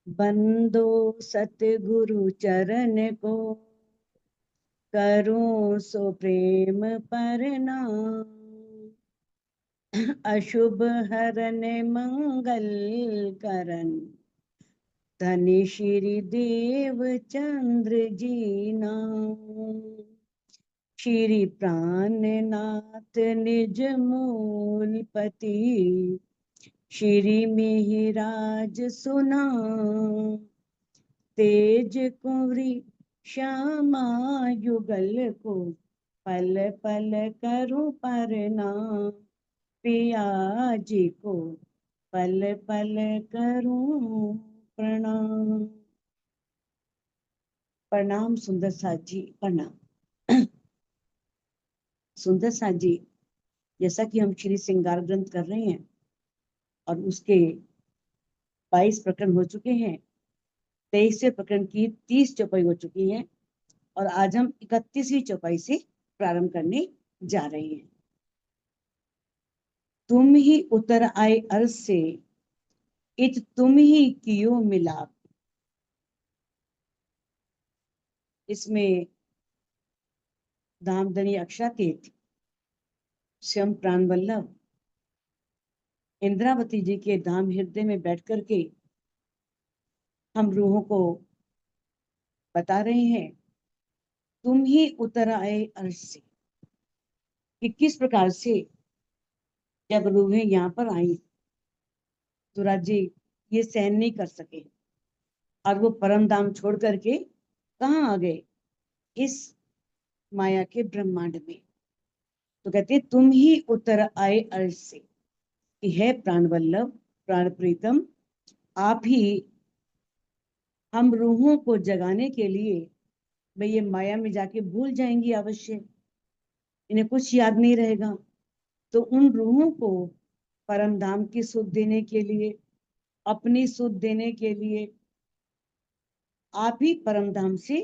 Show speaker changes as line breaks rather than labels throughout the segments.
बंदो सतगुरु चरण को, करूं सो प्रेम प्रणाम। अशुभ हरन मंगल करन, धनि श्री देव चंद्र जी नाम। श्री प्राणनाथ निज मूलपति, श्री मिहिराज सुनाम। तेज कुंवरी श्यामा युगल को, पल पल करूं प्रणाम। पिया जी को पल पल करूं प्रणाम। प्रणाम सुंदर साथ जी, प्रणाम। सुंदर साथ जी, जैसा कि हम श्री श्रृंगार ग्रंथ कर रहे हैं और उसके 22 प्रकरण हो चुके हैं, 23वें प्रकरण की 30 चौपाई हो चुकी है और आज हम 31वीं चौपाई से प्रारंभ करने जा रहे हैं। तुम ही उतर आए अर्श से, इत तुम ही कियो मिलाप। इसमें धामधनी अक्षातीत स्वयं प्राण वल्लभ इंद्रावती जी के धाम हृदय में बैठ करके हम रूहों को बता रहे हैं, तुम ही उतर आए अर्श से, कि किस प्रकार से जब रूहें यहाँ पर आई तो राज्य ये सहन नहीं कर सके और वो परम धाम छोड़ करके कहाँ आ गए, इस माया के ब्रह्मांड में। तो कहते तुम ही उतर आए अर्श से, कि है प्राण वल्लभ प्राण प्रीतम, आप ही हम रूहों को जगाने के लिए, भाई ये माया में जाके भूल जाएंगी अवश्य, इन्हें कुछ याद नहीं रहेगा, तो उन रूहों को परम धाम की सुध देने के लिए, अपनी सुध देने के लिए आप ही परम धाम से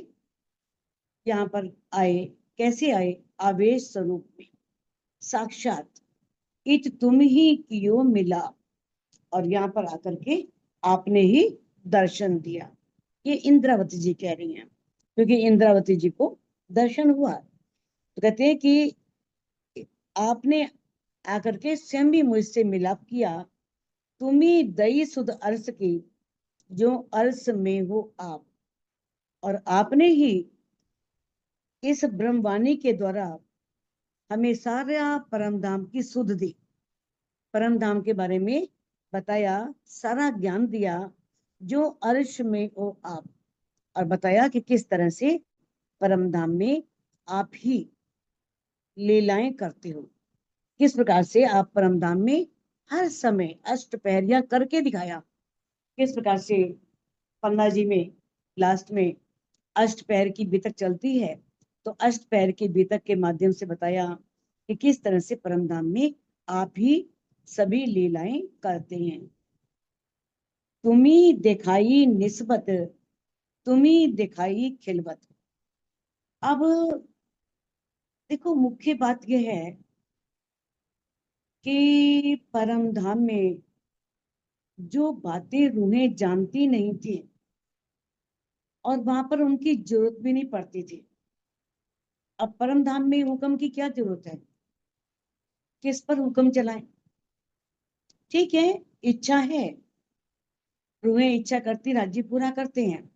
यहाँ पर आए। कैसे आए? आवेश स्वरूप में, साक्षात। इत तुम ही कियो मिला, और यहाँ पर आकर के आपने ही दर्शन दिया। ये इंद्रावती जी कह रही हैं, क्योंकि इंद्रावती जी को दर्शन हुआ। तो कहते हैं कि आपने आकर के स्वयं भी मुझसे मिलाप किया। तुम्ही दई सुध अर्श की, जो अर्श में हो आप, और आपने ही इस ब्रह्मवाणी के द्वारा हमें सारा परम धाम की सुध दी, परम धाम के बारे में बताया, सारा ज्ञान दिया, जो अर्श में हो आप, और बताया कि किस तरह से परम धाम में आप ही लीलाएं करते हो, किस प्रकार से आप परम धाम में हर समय अष्टपहरियां करके दिखाया। किस प्रकार से 15 जी में लास्ट में अष्टपहर की बीतक चलती है, तो अष्टपहर की बीतक के माध्यम से बताया कि किस तरह से परम धाम में आप ही सभी लीलाएं करते हैं। तुम्ही दिखाई निस्बत, तुम्ही दिखाई खिलवत। अब देखो, मुख्य बात यह है कि परम धाम में जो बातें रूहें जानती नहीं थी और वहां पर उनकी जरूरत भी नहीं पड़ती थी। अब परम धाम में हुक्म की क्या जरूरत है, किस पर हुक्म चलाएं? ठीक है, इच्छा है, रूहें इच्छा करती राज्य पूरा करते हैं,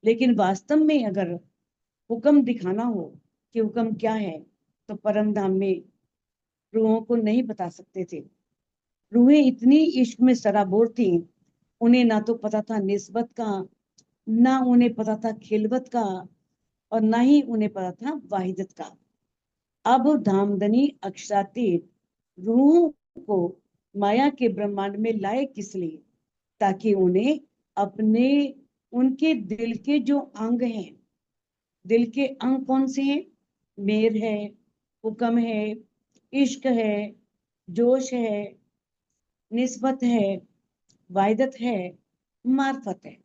लेकिन वास्तव में अगर हुक्म दिखाना हो कि हुक्म क्या है, तो परम धाम में रूहों को नहीं बता सकते थे। रूहें इतनी इश्क में सराबोर थी, उन्हें ना तो पता था निस्बत का, ना उन्हें पता था खिलवत का, और ना ही उन्हें पता था वाहिदत का। अब धामधनी अक्षरातीत रूहों को माया के ब्रह्मांड में लाए किस लिए? ताकि उन्हें अपने, उनके दिल के जो अंग हैं, दिल के अंग कौन से हैं? मेर है, हुक्म है, इश्क है, जोश है, निस्बत है, वायदत है, मार्फत है,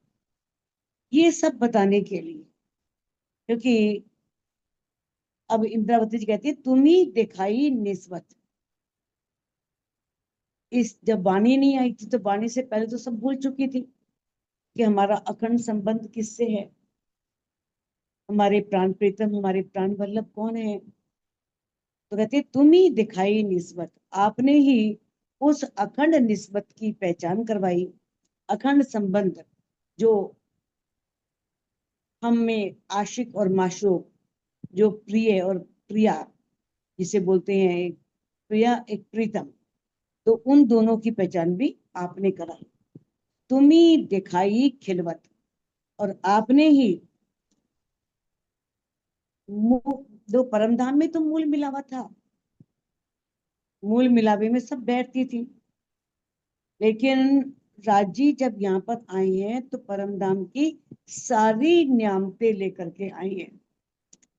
ये सब बताने के लिए। क्योंकि अब इंद्रावती जी कहती है तुम ही दिखाई निस्बत। इस जब वाणी नहीं आई थी तो वाणी से पहले तो सब भूल चुकी थी, कि हमारा अखंड संबंध किससे है, हमारे प्राण प्रीतम, हमारे प्राण वल्लभ कौन है। तो कहते तुम ही दिखाई निस्बत, आपने ही उस अखंड निस्बत की पहचान करवाई, अखंड संबंध जो हम में आशिक और माशूक, जो प्रिय और प्रिया जिसे बोलते हैं, एक प्रिया एक प्रीतम, तो उन दोनों की पहचान भी आपने कराई। तुम ही दिखाई खिलवत, और आपने ही जो परमधाम में तो मूल मिलावा था, मूल मिलावे में सब बैठती थी, लेकिन राजी जब यहाँ पर आए हैं तो परमधाम की सारी नियामतें लेकर के आई हैं।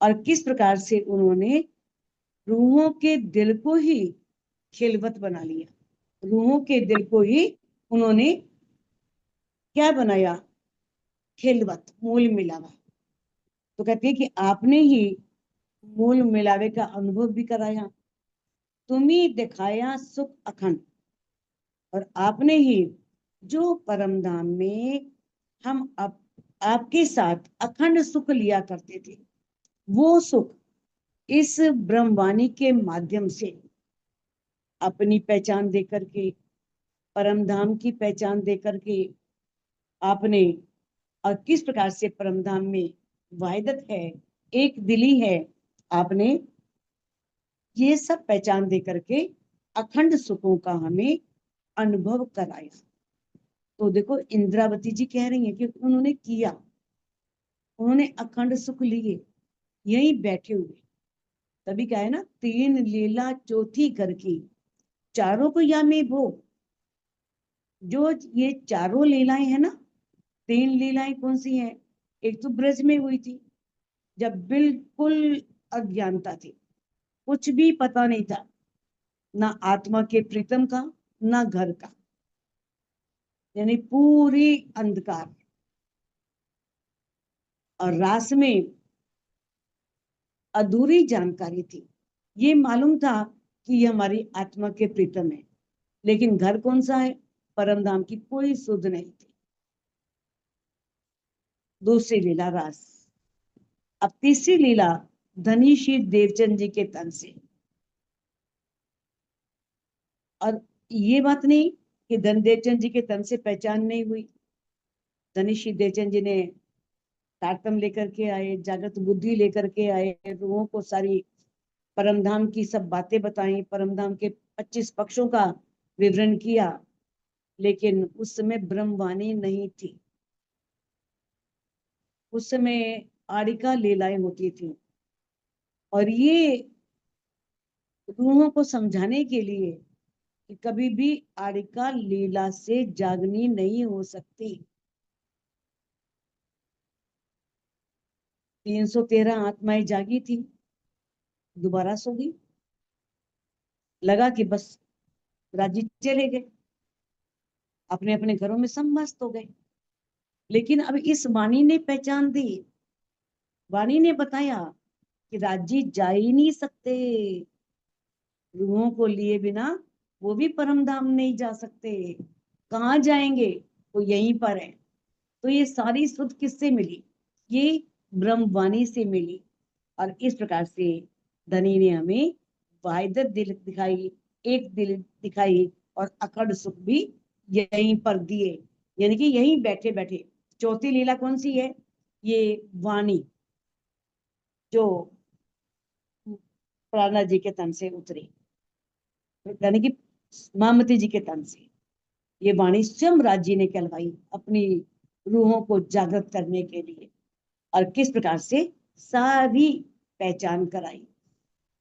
और किस प्रकार से उन्होंने रूहों के दिल को ही खिलवत बना लिया, रूहों के दिल को ही उन्होंने क्या बनाया, खिलवत, मूल मिलावा। तो कहते हैं कि आपने ही मूल मिलावे का अनुभव भी कराया, तुम ही दिखाया सुख अखंड, और आपने ही जो परम धाम में हम आपके साथ अखंड सुख लिया करते थे, वो सुख इस ब्रह्मवाणी के माध्यम से अपनी पहचान दे करके, परम धाम की पहचान दे करके आपने, और किस प्रकार से परम धाम में वाहिदत है, एक दिली है, आपने ये सब पहचान दे करके अखंड सुखों का हमें अनुभव कराया। तो देखो इंद्रावती जी कह रही हैं कि उन्होंने किया, उन्होंने अखंड सुख लिए यहीं बैठे हुए। तभी क्या है ना, तीन लीला चौथी कर की, चारों को या में वो, जो ये चारों लीलाएं है ना, तीन लीलाएं कौन सी हैं, एक तो ब्रज में हुई थी जब बिल्कुल अज्ञानता थी, कुछ भी पता नहीं था, ना आत्मा के प्रीतम का ना घर का, यानी पूरी अंधकार। और रास में अधूरी जानकारी थी, ये मालूम था कि ये हमारी आत्मा के प्रीतम है, लेकिन घर कौन सा है, परम धाम की कोई सुध नहीं थी। दूसरी लीला रास। अब तीसरी लीला धनीशी देवचंद जी के तन से। और ये बात नहीं कि धन देवचंद जी के तन से पहचान नहीं हुई, धनीशी देवचंद जी ने तारतम लेकर के आए, जागृत बुद्धि लेकर के आए, रूहों को सारी परमधाम की सब बातें बताई, परमधाम के 25 पक्षों का विवरण किया, लेकिन उस समय ब्रह्मवाणी नहीं थी, उस समय आड़िका लीलाएं होती थी। और ये रूहों को समझाने के लिए कि कभी भी आड़िका लीला से जागनी नहीं हो सकती। 313 आत्माएं जागी थी, दोबारा सो गई, लगा कि बस राजी चले गए, अपने अपने घरों में सब मस्त हो गए। लेकिन अब इस वाणी ने पहचान दी, वाणी ने बताया कि राजी जा ही नहीं सकते, रूहों को लिए बिना वो भी परम धाम नहीं जा सकते, कहाँ जाएंगे, वो यहीं पर है। तो ये सारी सुध किससे मिली, ये ब्रह्मवाणी से मिली। और इस प्रकार से धनी ने हमें वाहिदत दिल दिखाई, एक दिल दिखाई, और अकड़ सुख भी यहीं पर दिए, यानी कि यहीं बैठे बैठे। चौथी लीला कौन सी है, ये वाणी जो प्राणा जी के तन से उतरी, यानी कि मामती जी के तन से ये वाणी स्वयं राज्य ने कहलवाई अपनी रूहों को जागृत करने के लिए, और किस प्रकार से सारी पहचान कराई।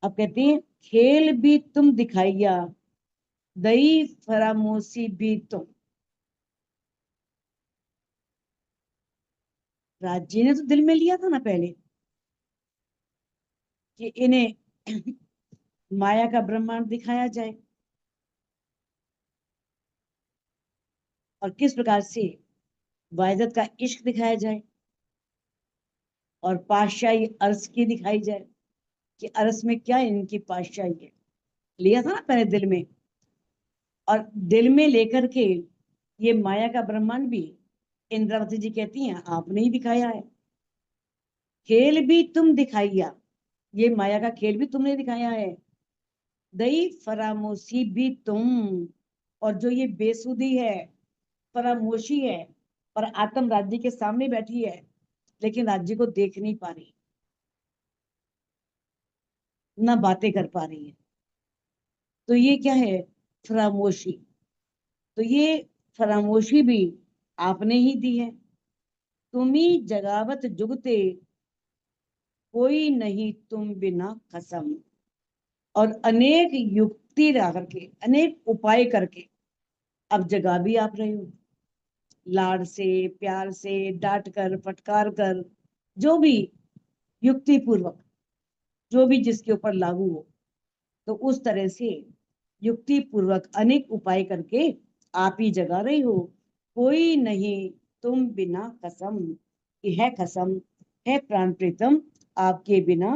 अब कहते हैं खेल भी तुम दिखाइया, दई फरामोशी भी तुम। राज्य ने तो दिल में लिया था ना पहले कि इन्हें माया का ब्रह्मांड दिखाया जाए, और किस प्रकार से वाहिदत का इश्क दिखाया जाए, और पातशाही अर्श की दिखाई जाए कि अर्श में क्या इनकी पातशाही है, लिया था ना पहले दिल में। और दिल में लेकर के ये माया का ब्रह्मांड भी इंद्रावती जी कहती हैं आपने ही दिखाया है, खेल भी तुम दिखाइया, ये माया का खेल भी तुमने दिखाया है। दई फरामोशी भी तुम, और जो ये बेसुधी है, फरामोशी है, और आत्म राज्य के सामने बैठी है लेकिन राज्य को देख नहीं पा रही, ना बातें कर पा रही है, तो ये क्या है? फरामोशी। तो ये फरामोशी भी आपने ही दी है। तुम्ही जगावत जुगते, कोई नहीं तुम बिना कसम। और अनेक युक्ति ला करके, अनेक उपाय करके अब जगा भी आप रहे हो, लाड से, प्यार से, डांट कर, फटकार कर, जो भी युक्ति पूर्वक, जो भी जिसके ऊपर लागू हो, तो उस तरह से युक्ति पूर्वक अनेक उपाय करके आप ही जगा रही हो। कोई नहीं तुम बिना कसम, ये है कसम, है प्राण प्रीतम, आपके बिना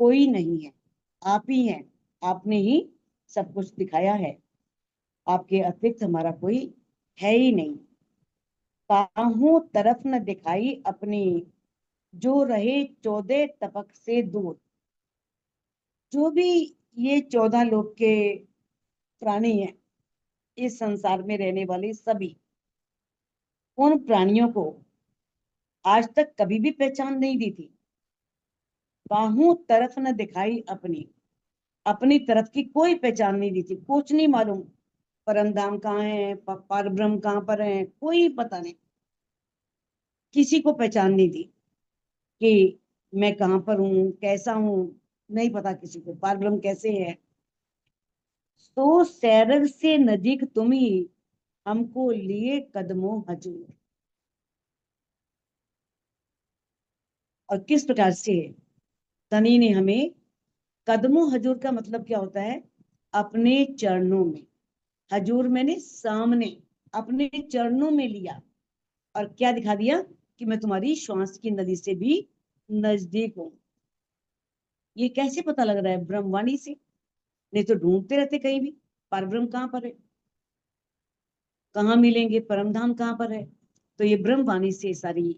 कोई नहीं है, आप ही हैं, आपने ही सब कुछ दिखाया है, आपके अतिरिक्त हमारा कोई है ही नहीं। काहू तरफ न दिखाई अपनी, जो रहे 14 तपक से दूर। जो भी ये 14 लोक के प्राणी हैं, इस संसार में रहने वाले सभी, उन प्राणियों को आज तक कभी भी पहचान नहीं दी थी। काहू तरफ न दिखाई अपनी, अपनी तरफ की कोई पहचान नहीं दी थी, कुछ नहीं मालूम, परम धाम कहाँ है, पार ब्रह्म कहाँ पर है, कोई पता नहीं, किसी को पहचान नहीं दी कि मैं कहाँ पर हूँ, कैसा हूँ, नहीं पता किसी को पार ब्रह्म कैसे है। तो सैरग से नजीक तुम ही हमको लिए कदमों हजूर। और किस प्रकार से तनी ने हमें कदमों हजूर का मतलब क्या होता है? अपने चरणों में, हजूर मैंने सामने, अपने चरणों में लिया, और क्या दिखा दिया? कि मैं तुम्हारी श्वास की नली से भी नजदीक हूं। ये कैसे पता लग रहा है? ब्रह्मवाणी से। नहीं तो ढूंढते रहते कहीं भी, पर ब्रह्म कहाँ पर है, कहाँ मिलेंगे, परम धाम कहाँ पर है। तो ये ब्रह्मवाणी से सारी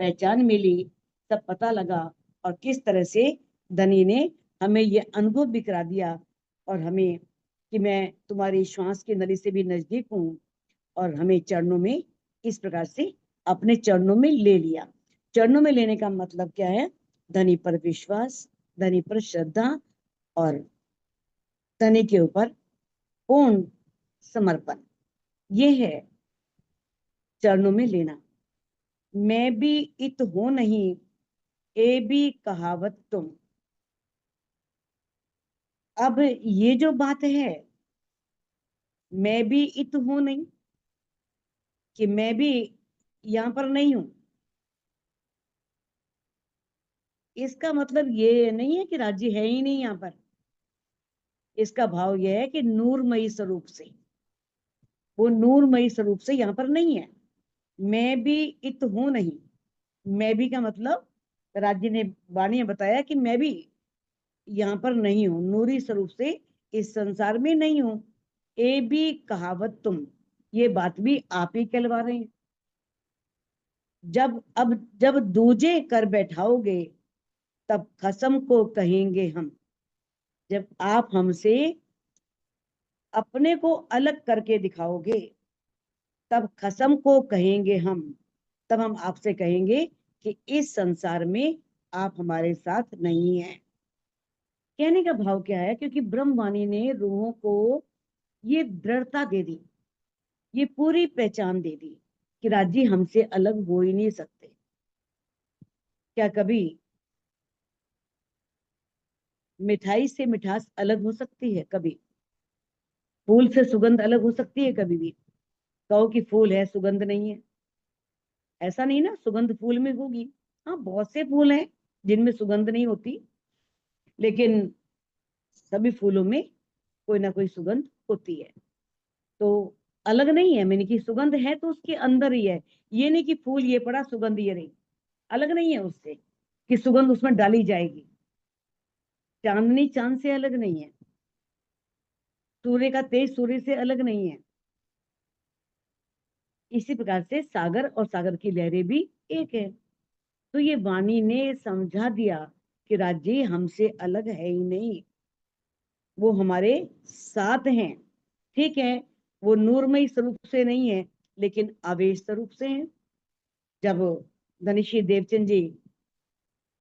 पहचान मिली, सब पता लगा, और किस तरह से धनी ने हमें ये अनुभव भी करा दिया, और हमें कि मैं तुम्हारी श्वास की नली से भी नजदीक हूँ, और हमें चरणों में इस प्रकार से अपने चरणों में ले लिया। चरणों में लेने का मतलब क्या है? धनी पर विश्वास, धनी पर श्रद्धा, और धनी के ऊपर पूर्ण समर्पण, ये है चरणों में लेना। मैं भी इत हूं नहीं, ए भी कहावत तुम। अब ये जो बात है, मैं भी इत हूं नहीं, कि मैं भी यहाँ पर नहीं हूं, इसका मतलब ये नहीं है कि राज्य है ही नहीं यहाँ पर। इसका भाव यह है कि नूरमयी स्वरूप से, वो नूरमयी स्वरूप से यहाँ पर नहीं है। मैं भी इत हूं नहीं, मैं भी का मतलब राज्य ने, वाणी ने बताया कि मैं भी यहाँ पर नहीं हूं, नूरी स्वरूप से इस संसार में नहीं हूं। ए भी कहावत तुम, ये बात भी आप ही कहलवा रहे हैं। जब दूजे कर बैठाओगे, तब कसम को कहेंगे हम। जब आप हमसे अपने को अलग करके दिखाओगे, तब कसम को कहेंगे हम, तब हम आपसे कहेंगे कि इस संसार में आप हमारे साथ नहीं हैं। कहने का भाव क्या है? क्योंकि ब्रह्मवाणी ने रूहों को ये दृढ़ता दे दी, ये पूरी पहचान दे दी कि राजी हमसे अलग हो ही नहीं सकते। क्या कभी मिठाई से मिठास अलग हो सकती है? कभी फूल से सुगंध अलग हो सकती है? कभी भी कहो कि फूल है, सुगंध नहीं है, ऐसा नहीं ना, सुगंध फूल में होगी। हाँ, बहुत से फूल हैं जिनमें सुगंध नहीं होती, लेकिन सभी फूलों में कोई ना कोई सुगंध होती है। तो अलग नहीं है, मैंने कि सुगंध है तो उसके अंदर ही है। ये नहीं कि फूल ये पड़ा, सुगंध ये रही, अलग नहीं है उससे कि सुगंध उसमें डाली जाएगी। चांदनी चांद से अलग नहीं है, सूर्य का तेज सूर्य से अलग नहीं है। इसी प्रकार से सागर और सागर की लहरें भी एक है। तो ये वाणी ने समझा दिया कि राज्य हमसे अलग है ही नहीं, वो हमारे साथ हैं। ठीक है, वो नूरमयी स्वरूप से नहीं है, लेकिन आवेश स्वरूप से है। जब धनिषी देवचंद जी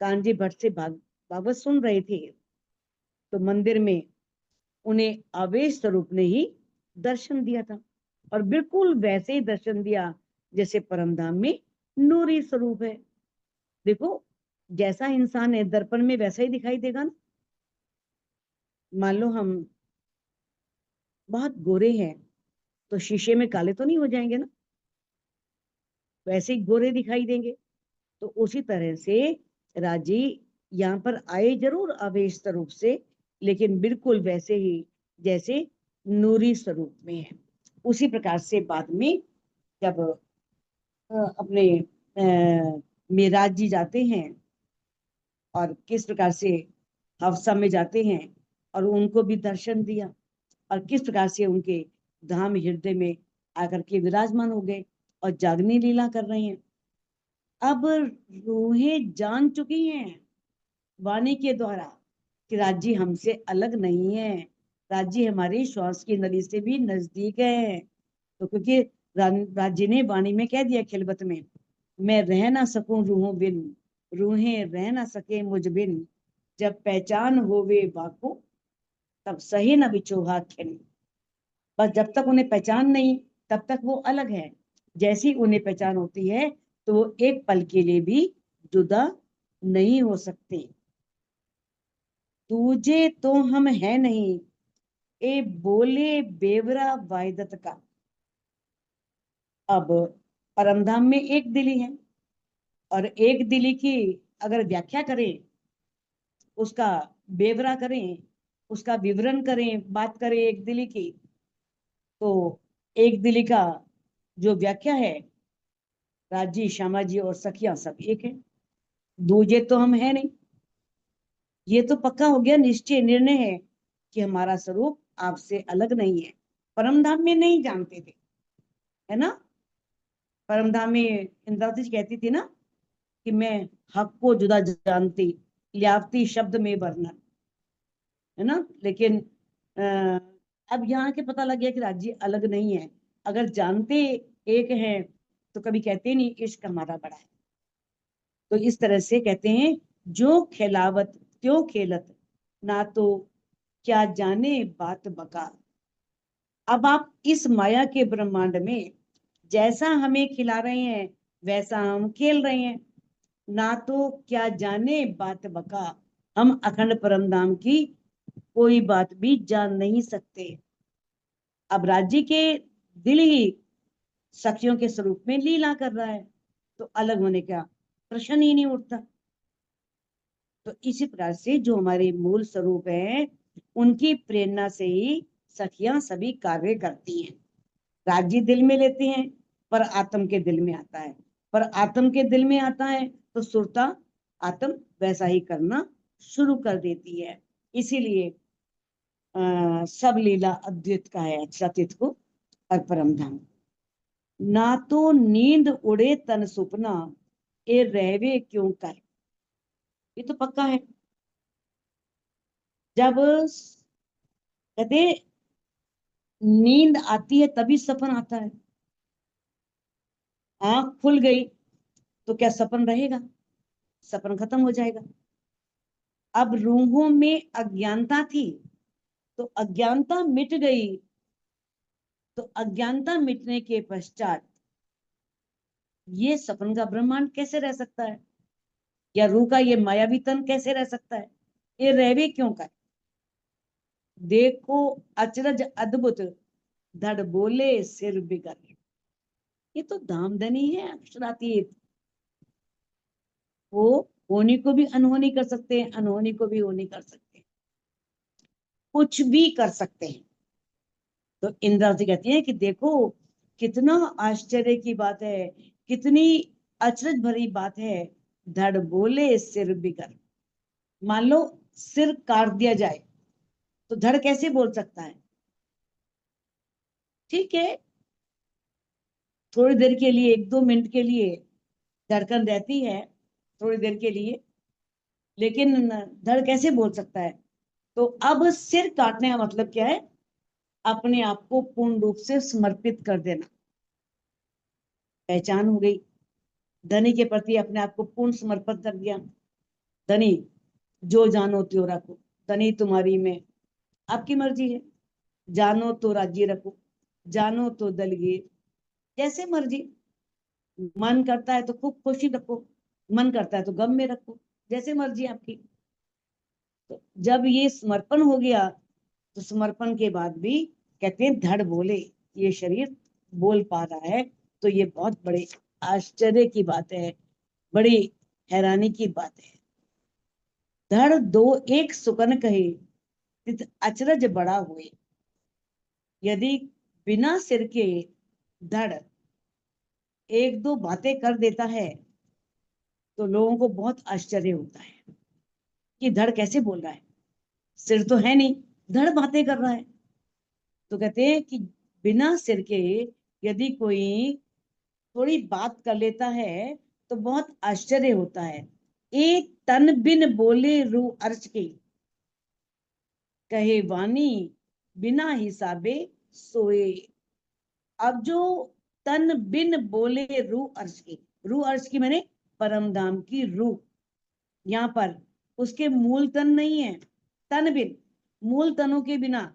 कानजी भट्ट से भागवत सुन रहे थे, तो मंदिर में उन्हें आवेश स्वरूप ने ही दर्शन दिया था, और बिल्कुल वैसे ही दर्शन दिया जैसे परमधाम में नूरी स्वरूप है। देखो, जैसा इंसान है दर्पण में वैसा ही दिखाई देगा ना। मान लो हम बहुत गोरे हैं, तो शीशे में काले तो नहीं हो जाएंगे ना, वैसे ही गोरे दिखाई देंगे। तो उसी तरह से राजी यहाँ पर आए जरूर आवेश स्वरूप से, लेकिन बिल्कुल वैसे ही जैसे नूरी स्वरूप में है। उसी प्रकार से बाद में जब अपने मेराज जी जाते हैं और किस प्रकार से हफ्सा में जाते हैं और उनको भी दर्शन दिया, और किस प्रकार से उनके धाम हृदय में आकर के विराजमान हो गए और जागनी लीला कर रहे हैं। अब रूहें जान चुकी हैं वाणी के द्वारा कि राज्य हमसे अलग नहीं है, राज्य हमारे श्वास की नली से भी नजदीक है। तो क्योंकि राज्य ने वाणी में कह दिया खिलबत में, मैं रह ना सकूं रूहों बिन, रूहें रह ना सके मुझ बिन, जब पहचान होवे बाको तब सही न बिछोहा खिन। बस जब तक उन्हें पहचान नहीं, तब तक वो अलग है। जैसी उन्हें पहचान होती है तो वो एक पल के लिए भी जुदा नहीं हो सकते। तुझे तो हम है नहीं, ए बोले बेवरा वायदत का। अब परमधाम में एक दिली है, और एक दिली की अगर व्याख्या करें, उसका बेवरा करें, उसका विवरण करें, बात करें एक दिली की, तो एक दिली का जो व्याख्या है, राजी श्यामा जी और सखिया सब एक है, दूजे तो हम है नहीं। ये तो पक्का हो गया, निश्चय निर्णय है कि हमारा स्वरूप आपसे अलग नहीं है। परमधाम में नहीं जानते थे, है ना। परमधाम में इंद्रावती जी कहती थी ना कि मैं हक को जुदा जानती, लियावती शब्द में वर्णन, है ना। लेकिन अब यहाँ के पता लग गया कि राज्य अलग नहीं है। अगर जानते एक हैं तो कभी कहते नहीं इश्क हमारा बड़ा है। तो इस तरह से कहते हैं, जो खिलावत क्यों खेलत, ना तो क्या जाने बात बका। अब आप इस माया के ब्रह्मांड में जैसा हमें खिला रहे हैं वैसा हम खेल रहे हैं, ना तो क्या जाने बात बका। हम अखंड परमधाम की कोई बात भी जान नहीं सकते। अब राज्य के दिल ही सखियों के स्वरूप में लीला कर रहा है, तो अलग होने का प्रश्न ही नहीं उठता। तो इसी प्रकार से जो हमारे मूल स्वरूप है, उनकी प्रेरणा से ही सखियां सभी कार्य करती हैं। राज्य दिल में लेते हैं, पर आत्म के दिल में आता है, पर आत्म के दिल में आता है तो सुरता आत्म वैसा ही करना शुरू कर देती है। इसीलिए सब लीला अद्वैत का है, सतीत को और परमधाम। ना तो नींद उड़े तन सुपना, ए रहवे क्यों कर। ये तो पक्का है। जब कहते नींद आती है तभी सपन आता है। आंख खुल गई तो क्या सपन रहेगा? सपन खत्म हो जाएगा। अब रूहों में अज्ञानता थी, तो अज्ञानता मिट गई, तो अज्ञानता मिटने के पश्चात ये सपन का ब्रह्मांड कैसे रह सकता है, या रूह का ये मायावी तन कैसे रह सकता है? ये रहवे क्यों कर। देखो अचरज अद्भुत, धड़ बोले सिर बिगर। ये तो धामधनी है अक्षरातीत। वो होनी को भी अनहोनी कर सकते हैं, अनहोनी को भी होनी कर सकते हैं, कुछ भी कर सकते हैं। तो इंद्रावती कहती है कि देखो कितना आश्चर्य की बात है, कितनी अचरज भरी बात है। धड़ बोले सिर बिगर। मान लो सिर काट दिया जाए तो धड़ कैसे बोल सकता है? ठीक है, थोड़ी देर के लिए, 1-2 मिनट के लिए धड़कन रहती है, थोड़ी देर के लिए, लेकिन धड़ कैसे बोल सकता है? तो अब सिर काटने का मतलब क्या है? अपने आप को पूर्ण रूप से समर्पित कर देना। पहचान हो गई, धनी के प्रति अपने आप को पूर्ण समर्पित कर दिया। धनी, जो जानो त्यो रखो, धनी तुम्हारी में, आपकी मर्जी है। जानो तो राज्य रखो, जानो तो दलगीर, जैसे मर्जी। मन करता है तो खूब खुशी रखो, मन करता है तो गम में रखो, जैसे मर्जी आपकी। तो जब ये समर्पण हो गया, तो समर्पण के बाद भी कहते हैं धड़ बोले, ये शरीर बोल पा रहा है, तो ये बहुत बड़े आश्चर्य की बात है, बड़ी हैरानी की बात है। धड़ दो एक सुकन कहे, तित अचरज बड़ा हुए। यदि बिना सिर के धड़ 1-2 बातें कर देता है, तो लोगों को बहुत आश्चर्य होता है कि धड़ कैसे बोल रहा है, सिर तो है नहीं, धड़ बातें कर रहा है। तो कहते हैं कि बिना सिर के यदि कोई थोड़ी बात कर लेता है, तो बहुत आश्चर्य होता है। एक तन बिन बोले रू अर्च के, कहे वाणी बिना हिसाबे सोए। अब जो तन बिन बोले रू अर्च की, रू अर्च की मैंने परम धाम की रू, यहाँ पर उसके मूल तन नहीं है, तन बिन, मूल तनों के बिना,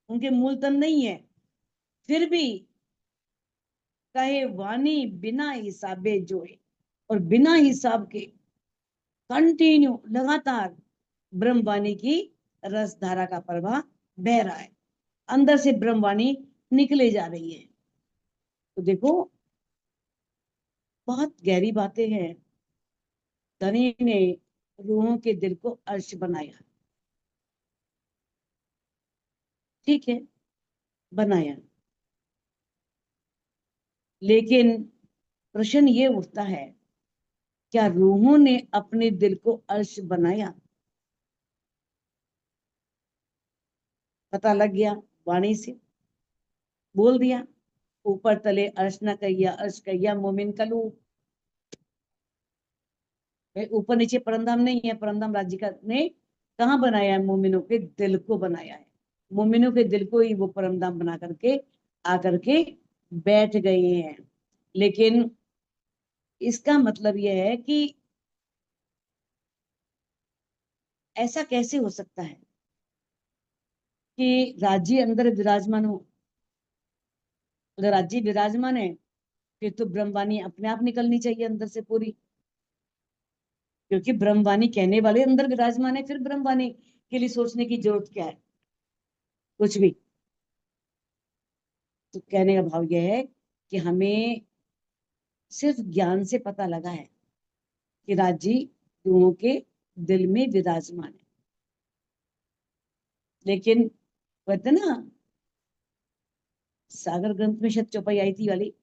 उनके मूल तन नहीं है, फिर भी कहे वाणी बिना हिसाबे जोए, और बिना हिसाब के कंटिन्यू लगातार ब्रह्मवाणी की रस धारा का प्रवाह बह रहा है, अंदर से ब्रह्मवाणी निकले जा रही है। तो देखो, बहुत गहरी बातें हैं। धनी ने रूहों के दिल को अर्श बनाया, ठीक है, बनाया, लेकिन प्रश्न ये उठता है, क्या रूहों ने अपने दिल को अर्श बनाया? पता लग गया, वाणी से बोल दिया, ऊपर तले अर्श न कहिया, अर्श कहिया मोमिन कलू। ऊपर नीचे परमधाम नहीं है, परमधाम राज्य का ने कहाँ बनाया है? मोमिनों के दिल को बनाया है। मोमिनों के दिल को ही वो परमधाम बना करके आकर के बैठ गए हैं। लेकिन इसका मतलब यह है कि ऐसा कैसे हो सकता है कि राज्य अंदर विराजमान हो? अगर राज्य विराजमान है, फिर तो ब्रह्मवाणी अपने आप निकलनी चाहिए अंदर से पूरी, क्योंकि ब्रह्मवाणी कहने वाले अंदर विराजमान है, फिर ब्रह्मवाणी के लिए सोचने की जरूरत क्या है? कुछ भी। तो कहने का भाव यह है कि हमें सिर्फ ज्ञान से पता लगा है कि राज्य लोगों के दिल में विराजमान है, लेकिन कहते ना, सागर ग्रंथ में शायद चौपाई आई थी वाली,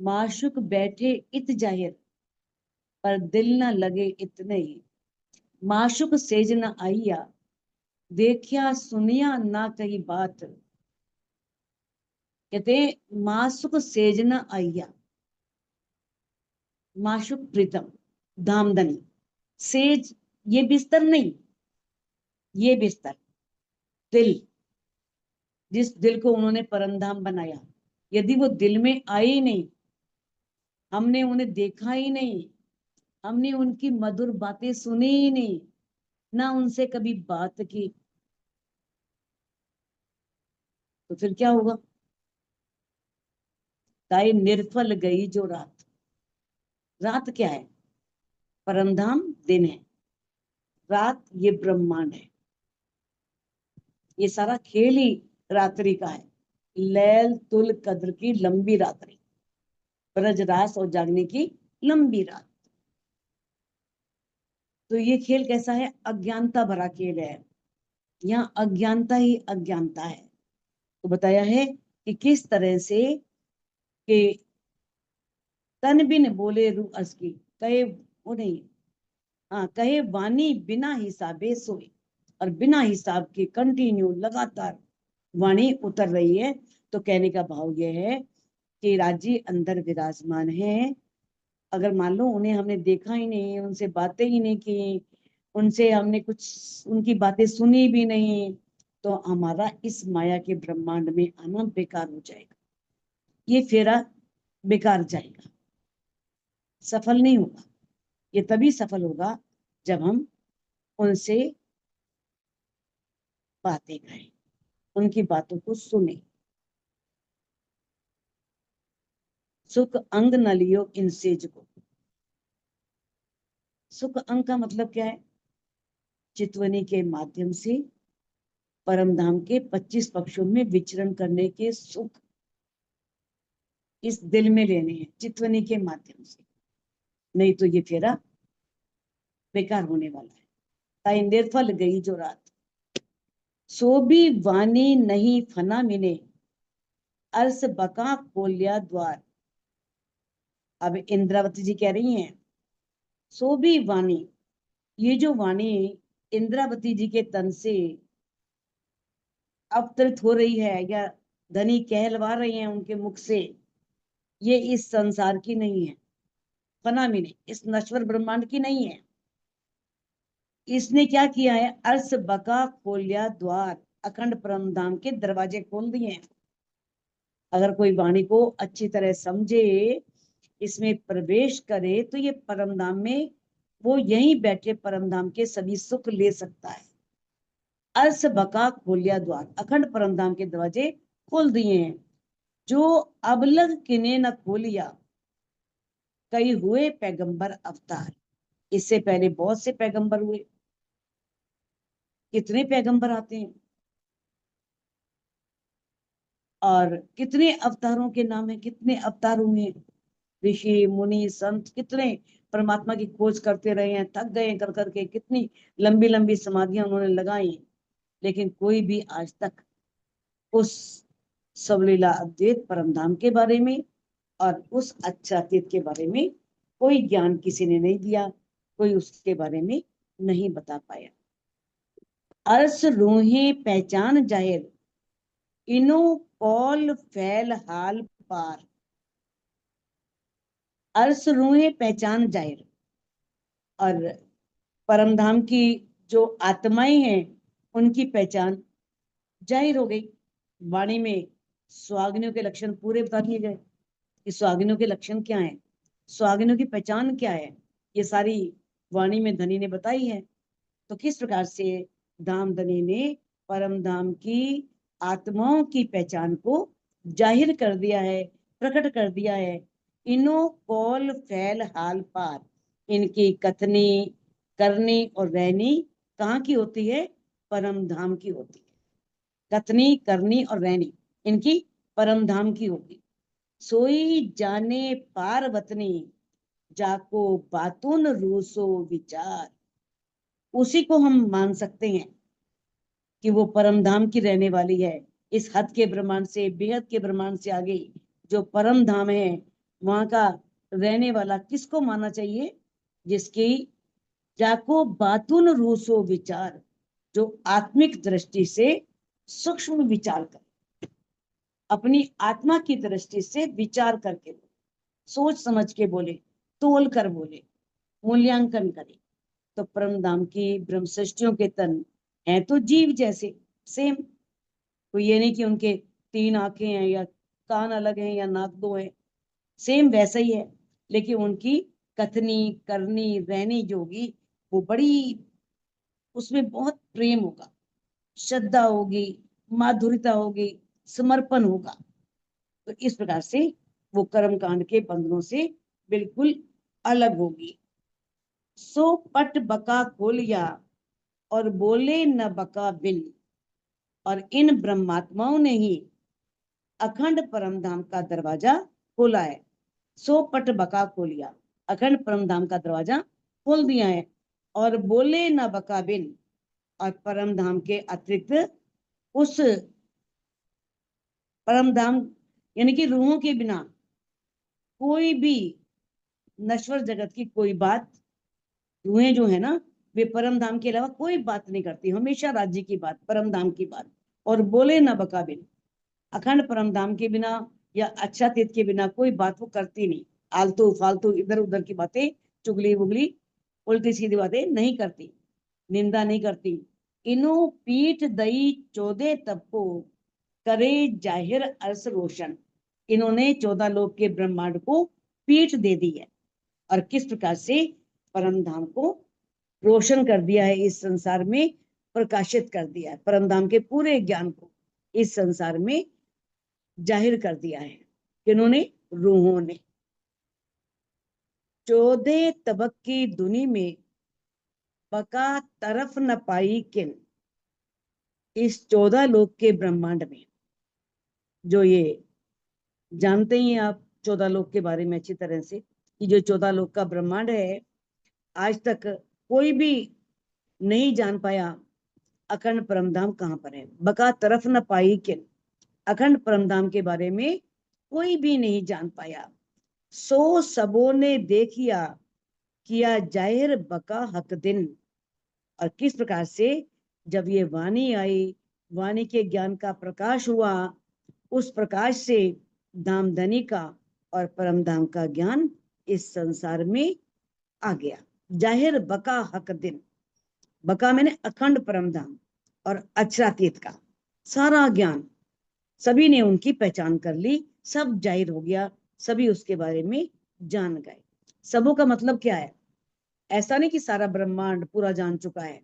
माशुक बैठे इत जाहिर, पर दिल न लगे इतने ही। माशुक सेज न आइया, देखिया सुनिया ना कही बात। कहते माशुक सेज न आइया, माशुक प्रीतम, धामधनी, सेज ये बिस्तर नहीं, ये बिस्तर दिल, जिस दिल को उन्होंने परमधाम बनाया, यदि वो दिल में आए ही नहीं, हमने उन्हें देखा ही नहीं, हमने उनकी मधुर बातें सुनी ही नहीं, ना उनसे कभी बात की, तो फिर क्या होगा? ताई निर्फल गई जो रात। रात क्या है? परमधाम दिन है, रात ये ब्रह्मांड है, ये सारा खेल ही रात्रि का है। लैल तुल कद्र की लंबी रात्रि, ब्रज रास और जागने की लंबी रात। तो ये खेल कैसा है? अज्ञानता भरा खेल है, यहाँ अज्ञानता ही अज्ञानता है। तो बताया है कि किस तरह से कि तन बिन बोले रू अर्ज की, कहे वो नहीं, हाँ, कहे वाणी बिना हिसाबे सोए, और बिना हिसाब के कंटिन्यू लगातार वाणी उतर रही है। तो कहने का भाव यह है कि राज्य अंदर विराजमान है। अगर मान लो उन्हें हमने देखा ही नहीं, उनसे बातें ही नहीं की, उनसे हमने कुछ उनकी बातें सुनी भी नहीं, तो हमारा इस माया के ब्रह्मांड में आना बेकार हो जाएगा। ये फेरा बेकार जाएगा, सफल नहीं होगा। ये तभी सफल होगा जब हम उनसे बातें करें, उनकी बातों को सुने। सुख अंग न लियो इनसे को। सुख अंग का मतलब क्या है? चितवनी के माध्यम से परम धाम के 25 पक्षों में विचरण करने के सुख इस दिल में लेने हैं, चितवनी के माध्यम से। नहीं तो ये फेरा बेकार होने वाला है। ताई निर्फल गई जो रात, सो भी वाणी नहीं फना मिने, अर्स बका खोलिया द्वार। अब इंद्रावती जी कह रही हैं, सो भी वाणी, ये जो वाणी इंद्रावती जी के तन से अवतरित हो रही है या धनी कहलवा रहे हैं उनके मुख से, ये इस संसार की नहीं है, फना मिने, इस नश्वर ब्रह्मांड की नहीं है। इसने क्या किया है? अर्स बका खोलिया द्वार, अखंड परम धाम के दरवाजे खोल दिए हैं। अगर कोई वाणी को अच्छी तरह समझे, इसमें प्रवेश करे, तो ये परम धाम में वो यहीं बैठे परम धाम के सभी सुख ले सकता है। अर्स बका खोलिया द्वार, अखंड परम धाम के दरवाजे खोल दिए हैं। जो अबलग किने न खोलिया, कई हुए पैगंबर अवतार। इससे पहले बहुत से पैगंबर हुए, कितने पैगंबर आते हैं और कितने अवतारों के नाम है, कितने अवतार हुए हैं। ऋषि मुनि संत कितने परमात्मा की खोज करते रहे हैं, थक गए कर करके, कितनी लंबी लंबी समाधियां उन्होंने लगाई, लेकिन कोई भी आज तक उस सबलीला अद्वैत परमधाम के बारे में और उस अच्छातीत के बारे में कोई ज्ञान किसी ने नहीं दिया, कोई उसके बारे में नहीं बता पाया। अर्श रूहे पहचान जाहिर, इनो कौल फैल हाल पार। अर्श रूहे पहचान जाहिर, और परमधाम की जो आत्माएं हैं उनकी पहचान जाहिर हो गई। वाणी में सुहागिनों के लक्षण पूरे बता दिए गए कि सुहागिनों के लक्षण क्या हैं, सुहागिनों की पहचान क्या है, ये सारी वाणी में धनी ने बताई है। तो किस प्रकार से धाम धनी ने परम धाम की आत्माओं की पहचान को जाहिर कर दिया है, प्रकट कर दिया है। इनो कौल फैल हाल पार, इनकी कथनी करनी और रहनी कहाँ की होती है? परम धाम की होती है। कथनी करनी और रहनी इनकी परम धाम की होगी। सोई जाने पार वतनी, जाको बातुन रूसो विचार। उसी को हम मान सकते हैं कि वो परम धाम की रहने वाली है। इस हद के ब्रह्मांड से, बेहद के ब्रह्मांड से आगे जो परम धाम है, वहां का रहने वाला किसको मानना चाहिए? जिसकी जाको बातुन रूसो विचार, जो आत्मिक दृष्टि से सूक्ष्म विचार करे, अपनी आत्मा की दृष्टि से विचार करके बोले, सोच समझ के बोले, तोल कर बोले, मूल्यांकन करे। तो परम धाम की ब्रह्म सृष्टियों के तन हैं तो जीव जैसे, सेम। कोई ये नहीं कि उनके 3 आंखें हैं या कान अलग हैं या नाक 2 है, सेम वैसा ही है। लेकिन उनकी कथनी करनी रहनी जो होगी वो बड़ी, उसमें बहुत प्रेम होगा, श्रद्धा होगी, माधुर्यता होगी, समर्पण होगा। तो इस प्रकार से वो कर्म कांड के बंधनों से बिल्कुल अलग होगी। सो पट बका खोलिया, और बोले न बका बिन। और इन ब्रह्मात्माओं ने ही अखंड परम धाम का दरवाजा खोला है। सो पट बका खोलिया, अखंड परम धाम का दरवाजा खोल दिया है। और बोले न बका बिन, और परम धाम के अतिरिक्त उस परम धाम यानी कि रूहों के बिना कोई भी नश्वर जगत की कोई बात, रूहें जो है ना, वे परम धाम के अलावा कोई बात नहीं करती, हमेशा राज्य की बात, परम धाम की बात। और बोले न बका बिन, अखंड परम धाम के बिना या अच्छा तीत के बिना कोई बात वो करती नहीं। आलतू फालतू इधर उधर की बातें, चुगली बुगली, उल्टी सीधी बातें नहीं करती, निंदा नहीं करती। इनो पीठ दई 14 तब को करे जाहिर अर्श रोशन। इन्होंने 14 लोक के ब्रह्मांड को पीठ दे दी है और किस प्रकार से परम धाम को रोशन कर दिया है, इस संसार में प्रकाशित कर दिया है, परम धाम के पूरे ज्ञान को इस संसार में जाहिर कर दिया है। किन्होंने? रूहों ने। 14 तबक की दुनी में बका तरफ न पाई किन। इस 14 लोक के ब्रह्मांड में, जो ये जानते ही आप 14 लोक के बारे में अच्छी तरह से, कि जो 14 लोक का ब्रह्मांड है, आज तक कोई भी नहीं जान पाया अखंड परमधाम कहाँ पर है। बका तरफ न पाई किन, अखंड परमधाम के बारे में कोई भी नहीं जान पाया। सो सबों ने देखिया किया जाहिर बका हक दिन। और किस प्रकार से जब ये वाणी आई, वाणी के ज्ञान का प्रकाश हुआ, उस प्रकाश से धामधनी का और परमधाम का ज्ञान इस संसार में आ गया। जाहिर बका हक दिन, बका मैंने अखंड परमधाम और अक्षरातीत का सारा ज्ञान सभी ने उनकी पहचान कर ली, सब जाहिर हो गया, सभी उसके बारे में जान गए। सबों का मतलब क्या है? ऐसा नहीं कि सारा ब्रह्मांड पूरा जान चुका है।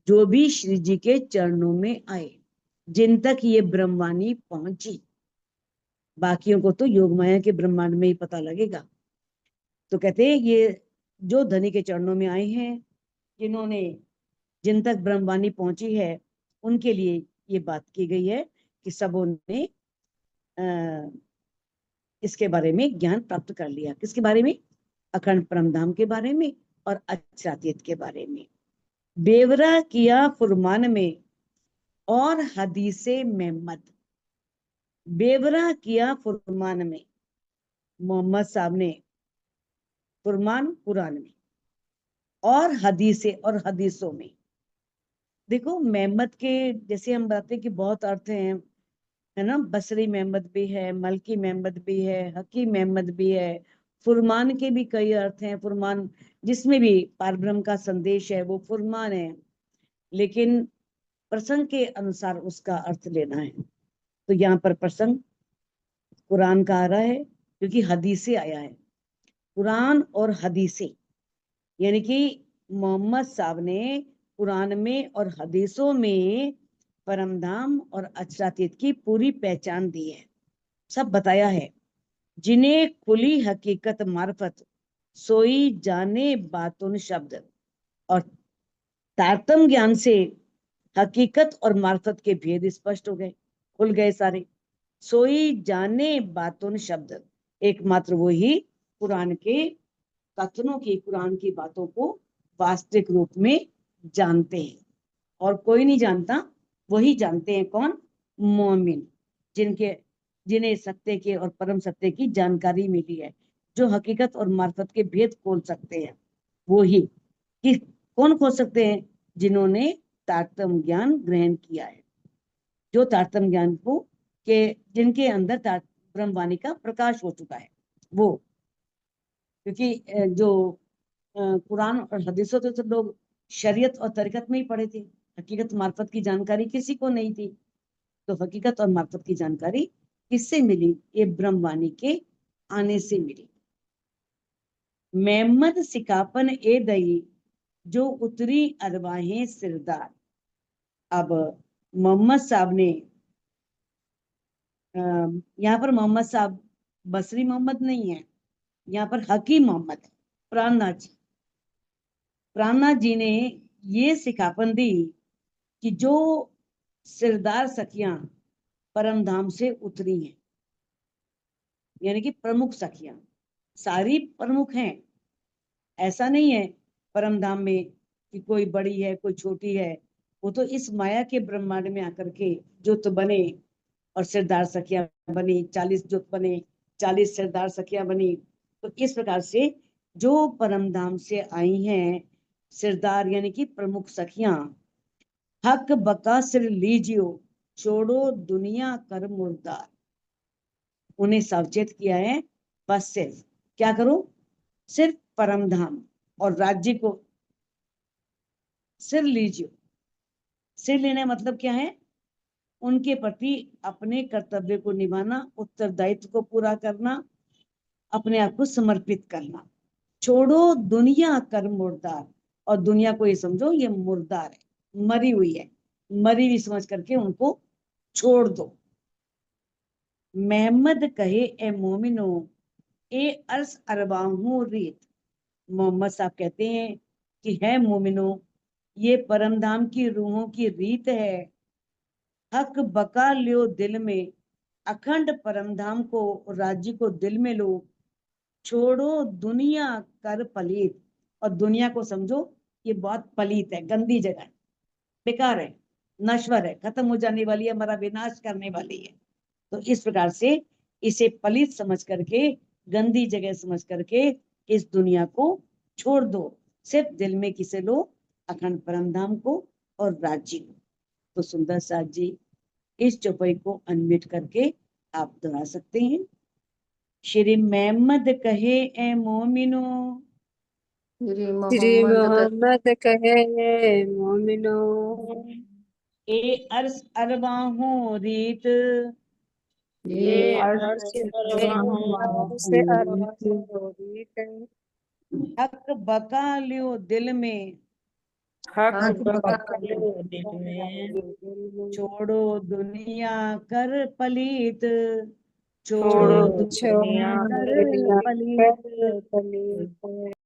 जो भी श्री जी के चरणों में आए, जिन तक ये ब्रह्मवाणी पहुंची, बाकियों को तो योग माया के ब्रह्मांड में ही पता लगेगा। तो कहते हैं ये जो धनी के चरणों में आए हैं, जिन्होंने, जिन तक ब्रह्मवाणी पहुंची है, उनके लिए ये बात की गई है कि सबों ने इसके बारे में ज्ञान प्राप्त कर लिया। किसके बारे में? अखंड परमधाम के बारे में और अक्षरातीत के बारे में। बेवरा किया फुरमान में और हदीसे मेहमद। बेवरा किया फुरमान में, मोहम्मद साहब ने फुरमान कुरान में, और हदीसे और हदीसों में। देखो मेहमद के जैसे हम बताते हैं कि बहुत अर्थ हैं, है ना। बसरी मेहमद भी है, मलकी मेहमद भी है, हकी मेहमद भी है। फुरमान के भी कई अर्थ हैं। फुरमान जिसमें भी पारब्रह्म का संदेश है वो फुरमान है, लेकिन प्रसंग के अनुसार उसका अर्थ लेना है। तो यहाँ पर प्रसंग कुरान का आ रहा है क्योंकि हदीसे आया है। कुरान और हदीसे यानी कि मोहम्मद साहब ने कुरान में और हदीसों में परमधाम और अक्षरातीत की पूरी पहचान दी है, सब बताया है। जिन्हें खुली हकीकत मार्फत सोई जाने बातुन शब्द। और तारतम ज्ञान से हकीकत और मार्फत के भेद स्पष्ट हो गए, खुल गए सारे। सोई जाने बातुन शब्द, एकमात्र वो ही कुरान के कथनों की, कुरान की बातों को वास्तविक रूप में जानते हैं, और कोई नहीं जानता। वही जानते हैं। कौन? मोमिन, जिनके, जिन्हें सत्य के और परम सत्य की जानकारी मिली है, जो हकीकत और मार्फत के भेद खोल सकते हैं। वो ही कि कौन खोल सकते हैं? जिन्होंने तारतम ज्ञान ग्रहण किया है, जो तारतम ज्ञान को के जिनके अंदर ब्रह्मवाणी का प्रकाश हो चुका है वो। क्योंकि जो कुरान और हदीसों तो सब लोग शरीयत और तरीकत में ही पढ़े थे, हकीकत मार्फत की जानकारी किसी को नहीं थी। तो हकीकत और मार्फत की जानकारी किससे मिली? ये ब्रह्मवाणी के आने से मिली। मेहमद सिकापन ए दई जो उतरी अरवाहें सिरदार। अब मोहम्मद साहब ने, यहाँ पर मोहम्मद साहब बसरी मोहम्मद नहीं है, यहाँ पर हकीम मोहम्मद है, प्राणनाथ जी। प्राणनाथ जी ने ये सिखापन दी कि जो सिरदार सखियां परम धाम से उतरी हैं, यानी कि प्रमुख सखियां, सारी प्रमुख हैं, ऐसा नहीं है परम धाम में कि कोई बड़ी है कोई छोटी है। वो तो इस माया के ब्रह्मांड में आकर के जुत बने और सिरदार सखियां बनी, 40 जुत बने, 40 सिरदार सखियां बनी। तो इस प्रकार से जो परम धाम से आई हैं सिरदार यानी कि प्रमुख सखियां, हक बका सिर लीजियो छोड़ो दुनिया कर मुर्दार। उन्हें सावचेत किया है, बस सिर्फ क्या करो, सिर्फ परम धाम और राज्य को सिर लीजिए। सिर लेने मतलब क्या है, उनके प्रति अपने कर्तव्य को निभाना, उत्तरदायित्व को पूरा करना, अपने आप को समर्पित करना। छोड़ो दुनिया कर मुर्दार, और दुनिया को ये समझो ये मुर्दार है, मरी हुई है, मरी हुई समझ करके उनको छोड़ दो। मोहम्मद कहे ए मोमिनो, ए अर्स अरबाहू रीत। मोहम्मद साहब कहते हैं कि है मोमिनो, ये परम धाम की रूहों की रीत है। हक बका लियो दिल में, अखंड परम धाम को, राज्य को दिल में लो। छोड़ो दुनिया कर पलीत, और दुनिया को समझो ये बहुत पलीत है, गंदी जगह है, बेकार है, नश्वर है, खत्म हो जाने वाली है, हमारा विनाश करने वाली है। तो इस प्रकार से इसे पलीत समझ करके, गंदी जगह समझ करके इस दुनिया को छोड़ दो, सिर्फ दिल में किसे लो, अखंड परम धाम को और राज्य को। तो सुंदर साथ जी इस चौपाई को अनम्यूट करके आप दोहरा सकते हैं। श्री मोहम्मद कहे ए मोमिनो,
श्री
मोहम्मद कहे मोमिनो,
ए अर्स अरबाहों रीत,
ये
ये
अर्श अरवाहों से अरवाहों रीत।
हक बका लियो दिल में,
हक
हक
बका
बका
लो दिल में,
छोड़ो दुनिया कर पलीत, छोड़ो
छोड़ो
छोड़ो
दुनिया
दुनिया कर
दुनिया
पलीत।
कर पलीत।